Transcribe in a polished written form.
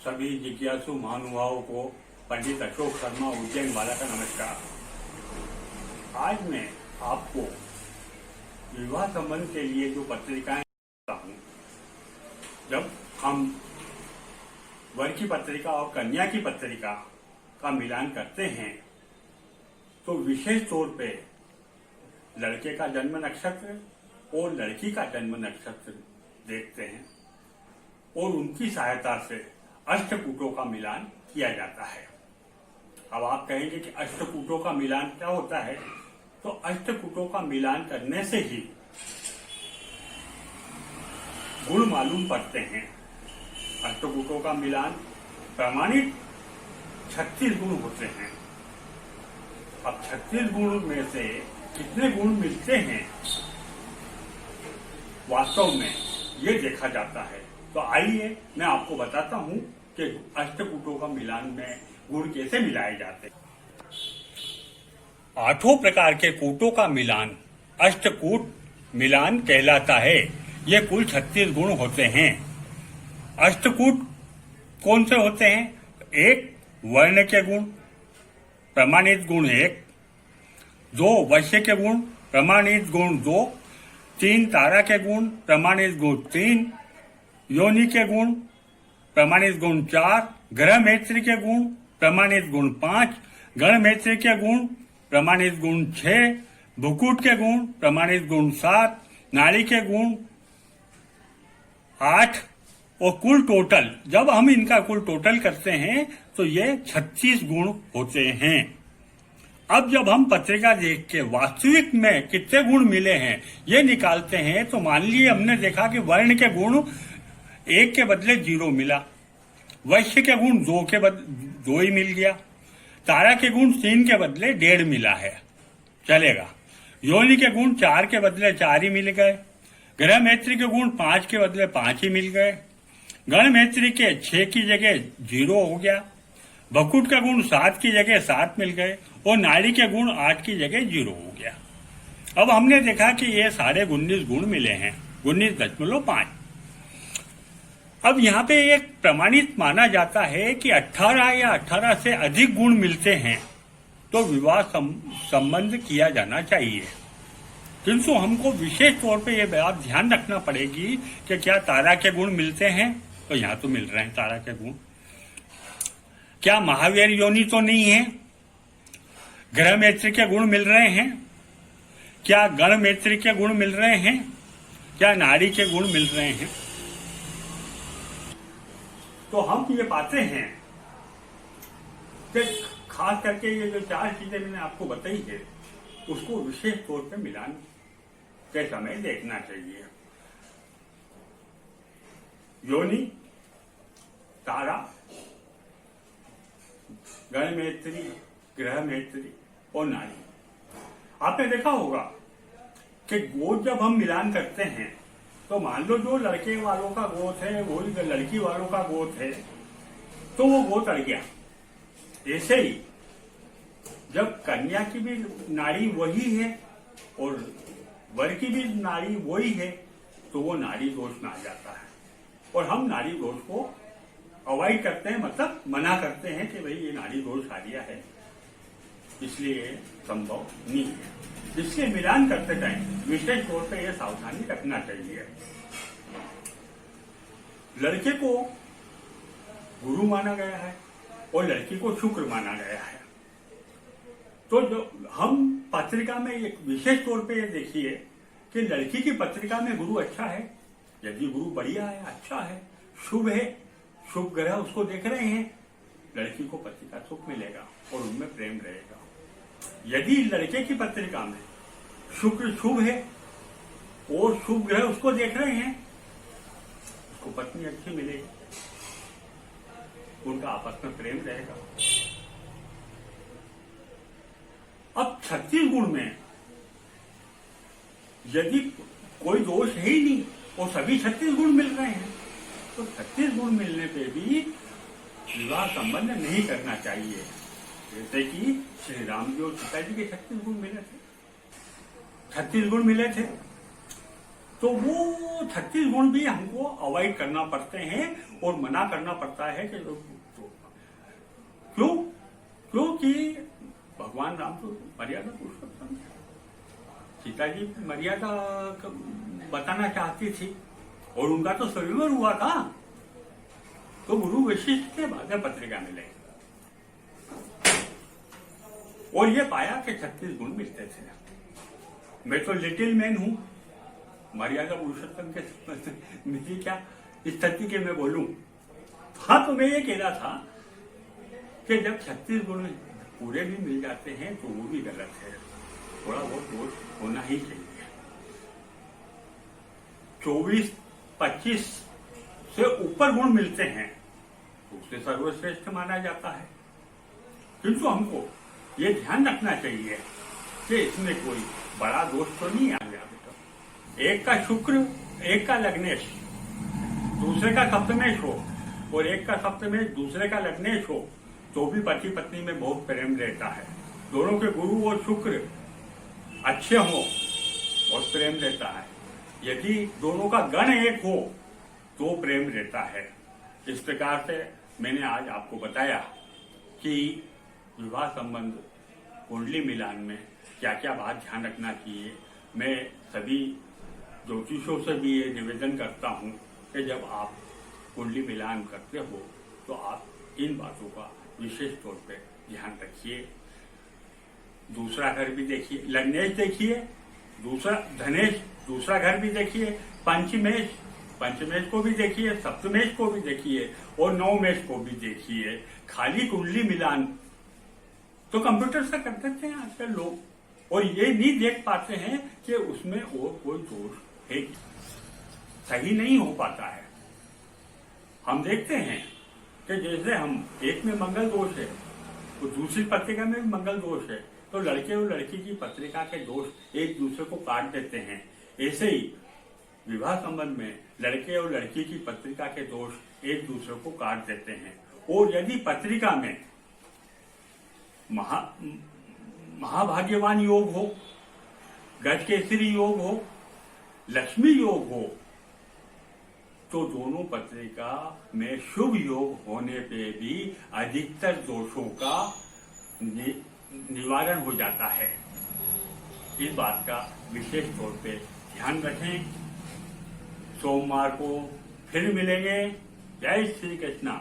सभी जिज्ञासु महानुभावों को पंडित अशोक शर्मा उज्जैन वाला का नमस्कार। आज मैं आपको विवाह संबंध के लिए जो पत्रिकाएं देता हूं, जब हम वर की पत्रिका और कन्या की पत्रिका का मिलान करते हैं तो विशेष तौर पे लड़के का जन्म नक्षत्र और लड़की का जन्म नक्षत्र देखते हैं और उनकी सहायता से अष्टकूटों का मिलान किया जाता है। अब आप कहेंगे कि अष्टकूटों का मिलान क्या होता है, तो अष्टकूटों का मिलान करने से ही गुण मालूम पड़ते हैं। अष्टकूटों का मिलान प्रमाणित 36 गुण होते हैं। अब 36 गुण में से कितने गुण मिलते हैं वास्तव में ये देखा जाता है। तो आइए मैं आपको बताता हूं कि अष्टकूटों का मिलान में गुण कैसे मिलाए जाते हैं। 8 प्रकार के कूटों का मिलान अष्टकूट मिलान कहलाता है। ये कुल 36 गुण होते हैं। अष्टकूट कौन से होते हैं? 1 वर्ण के गुण प्रमाणित गुण 1, 2 वश्य के गुण प्रमाणित गुण 2, 3 तारा के गुण प्रमाणित गुण 3, योनि के गुण प्रमाणित गुण 4, ग्रह मैत्री के गुण प्रमाणित गुण 5, गण मैत्री के गुण प्रमाणित गुण 6, भुकुट के गुण प्रमाणित गुण 7, नाड़ी के गुण 8 और कुल टोटल जब हम इनका कुल टोटल करते हैं तो ये 36 गुण होते हैं। अब जब हम पत्रिका देख के वास्तविक में कितने गुण मिले हैं ये निकालते हैं, तो मान लीजिए हमने देखा कि वर्ण के गुण 1 के बदले 0 मिला, वैश्य के गुण 2 के बदले 2 ही मिल गया, तारा के गुण 3 के बदले 1.5 मिला है, चलेगा। योनि के गुण 4 के बदले 4 ही मिल गए, ग्रह मैत्री के गुण 5 के बदले 5 ही मिल गए, गण मैत्री के 6 की जगह 0 हो गया, भकुट का गुण 7 की जगह 7 मिल गए और नाड़ी के गुण 8 की जगह 0 हो गया। अब हमने देखा कि ये सारे 19 गुण मिले हैं, 19.5। अब यहाँ पे एक प्रमाणित माना जाता है कि 18 या 18 से अधिक गुण मिलते हैं तो विवाह संबंध किया जाना चाहिए। किंतु हमको विशेष तौर पे ये बात ध्यान रखना पड़ेगी कि क्या तारा के गुण मिलते हैं? तो यहाँ तो मिल रहे हैं तारा के गुण। क्या महावीर योनि तो नहीं है? ग्रह मैत्री के गुण मिल रहे हैं? क्या गण मैत्री के गुण मिल रहे हैं? क्या नाड़ी के गुण मिल रहे हैं? तो हम ये पाते हैं कि खास करके ये जो 4 चीजें मैंने आपको बताई है उसको विशेष तौर पे मिलान के समय देखना चाहिए। योनि, तारा, गण मैत्री, ग्रह मैत्री और नाड़ी। आपने देखा होगा कि गोद जब हम मिलान करते हैं तो मान लो जो लड़के वालों का गोद है वही लड़की वालों का गोद है तो वो गोद अड़ गया। ऐसे ही जब कन्या की भी नाड़ी वही है और वर की भी नाड़ी वही है तो वो नाड़ी दोष में आ जाता है और हम नाड़ी दोष को अवॉइड करते हैं, मतलब मना करते हैं कि भाई ये नाड़ी दोष आ गया है, इसलिए संभव नहीं है। इसलिए मिलान करते टाइम विशेष तौर पर यह सावधानी रखना चाहिए। लड़के को गुरु माना गया है और लड़की को शुक्र माना गया है। तो जो हम पत्रिका में एक विशेष तौर पे ये देखिए कि लड़की की पत्रिका में गुरु अच्छा है, यदि गुरु बढ़िया है, अच्छा है, शुभ है, शुभ ग्रह उसको देख रहे हैं, लड़की को पत्रिका सुख मिलेगा और उनमें प्रेम रहेगा। यदि लड़के की पत्रिका में शुक्र शुभ है और शुभ ग्रह उसको देख रहे हैं, उसको पत्नी अच्छी मिलेगी, उनका आपस में प्रेम रहेगा। अब 36 गुण में यदि कोई दोष है ही नहीं और सभी 36 गुण मिल रहे हैं तो 36 गुण मिलने पे भी विवाह संबंध नहीं करना चाहिए। जैसे कि श्री राम जी और सीता जी के 36 गुण मिले थे, 36 गुण मिले थे, तो वो 36 गुण भी हमको अवॉइड करना पड़ते हैं और मना करना पड़ता है कि क्यों? क्योंकि भगवान राम तो मर्यादा पुरुषोत्तम है। सीता जी मर्यादा बताना चाहती थी और उनका तो स्वयंवर हुआ था, तो गुरु वशिष्ठ के बाद में पत्रिका मिले और ये पाया कि 36 गुण मिलते थे। मैं तो लिटिल मैन हूं, मर्यादा पुरुषोत्तम के मुझे क्या स्थिति के मैं बोलूं। हाँ, तो मैं ये कह रहा था कि जब 36 गुण पूरे भी मिल जाते हैं तो वो भी गलत है, थोड़ा बहुत दोष होना ही चाहिए। 24-25 से ऊपर गुण मिलते हैं तो उसे सर्वश्रेष्ठ माना जाता है, किंतु हमको ये ध्यान रखना चाहिए कि इसमें कोई बड़ा दोष तो नहीं आ गया। एक का शुक्र, एक का लग्नेश, दूसरे का सप्तमेश हो और एक का सप्तमेश दूसरे का लग्नेश हो तो भी पति पत्नी में बहुत प्रेम रहता है। दोनों के गुरु और शुक्र अच्छे हो और प्रेम रहता है। यदि दोनों का गण एक हो तो प्रेम रहता है। इस प्रकार से मैंने आज आपको बताया कि विवाह संबंध कुंडली मिलान में क्या क्या बात ध्यान रखना चाहिए। मैं सभी ज्योतिषों से भी ये निवेदन करता हूं कि जब आप कुंडली मिलान करते हो तो आप इन बातों का विशेष तौर पे ध्यान रखिए। दूसरा घर भी देखिए, लग्नेश देखिए, दूसरा धनेश दूसरा घर भी देखिए, पंचमेश को भी देखिए, सप्तमेश को भी देखिए और नवमेश को भी देखिए। खाली कुंडली मिलान तो कंप्यूटर से कर देते हैं आजकल लोग और ये नहीं देख पाते हैं कि उसमें और कोई दोष है, सही नहीं हो पाता है। हम देखते हैं कि जैसे हम एक में मंगल दोष है तो दूसरी पत्रिका में भी मंगल दोष है, तो लड़के और लड़की की पत्रिका के दोष एक दूसरे को काट देते हैं। ऐसे ही विवाह संबंध में लड़के और लड़की की पत्रिका के दोष एक दूसरे को काट देते हैं। और यदि पत्रिका में महाभाग्यवान योग हो, गजकेसरी योग हो, लक्ष्मी योग हो, तो दोनों पत्रिका में शुभ योग होने पे भी अधिकतर दोषों का निवारण हो जाता है। इस बात का विशेष तौर पे ध्यान रखें। सोमवार को फिर मिलेंगे। जय श्री कृष्णा।